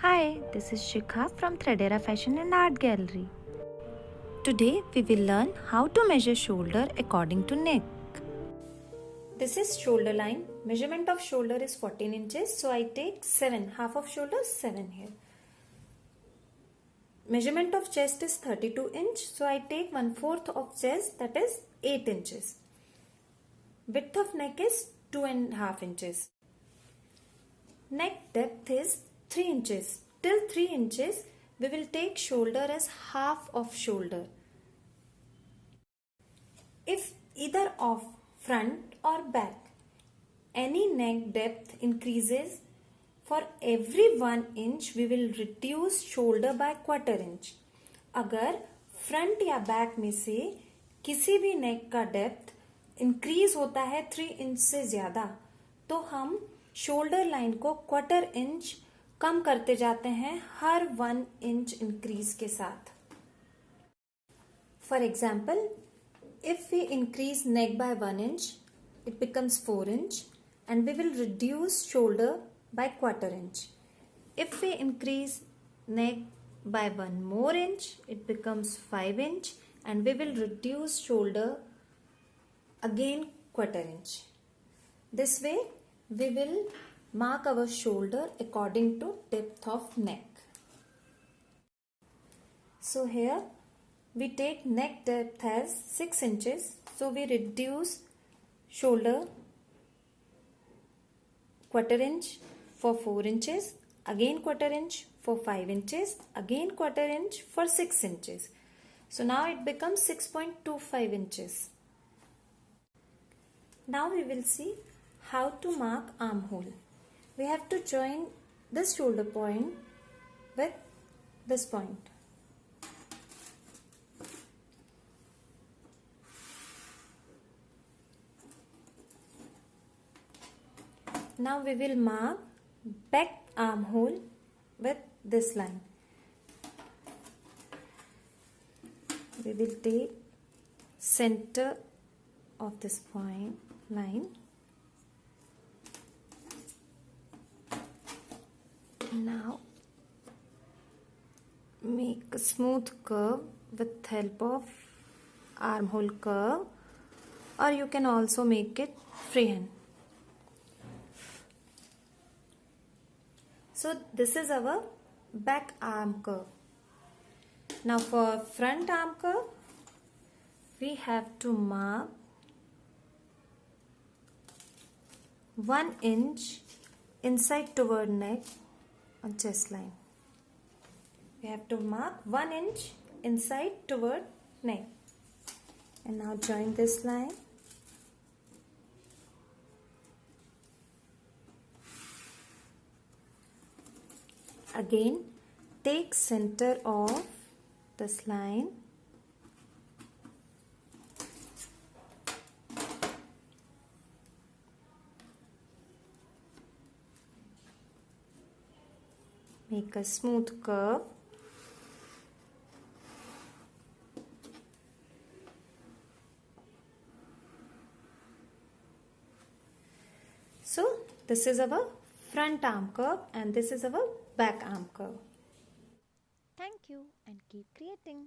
Hi, this is Shikha from Threadera Fashion and Art Gallery. Today we will learn how to measure shoulder according to neck. This is shoulder line. Measurement of shoulder is 14 inches, so I take 7. Half of shoulder 7 here. Measurement of chest is 32 inch, so I take 1/4 of chest, that is 8 inches. Width of neck is 2.5 inches. Neck depth is 3 inches. Till 3 inches, we will take shoulder as half of shoulder. If either of front or back, any neck depth increases, for every 1 inch, we will reduce shoulder by 1/4 inch. अगर front या back में से किसी भी नेक का depth increase होता है 3 inch से ज्यादा, तो हम शोल्डर लाइन को 1/4 इंच कम करते जाते हैं हर 1 इंच इंक्रीज के साथ. For example, if we increase neck by 1 inch, it becomes 4 inch and we will reduce shoulder by 1/4 inch. If we increase neck by 1 more inch, it becomes 5 inch and we will reduce shoulder again 1/4 inch. This way we will mark our shoulder according to depth of neck. So here we take neck depth as 6 inches, so we reduce shoulder 1/4 inch for 4 inches, again 1/4 inch for 5 inches, again 1/4 inch for 6 inches. So now it becomes 6.25 inches. Now we will see how to mark armhole. We have to join this shoulder point with this point. Now we will mark back armhole with this line. We will take center of this point line. Now make a smooth curve with help of armhole curve, or you can also make it freehand. So this is our back arm curve. Now for front arm curve, we have to mark 1 inch inside toward neck on chest line. We have to mark 1 inch inside toward neck. And now join this line. Again, take center of this line. Make a smooth curve. So this is our front arm curve and this is our back arm curve. Thank you and keep creating.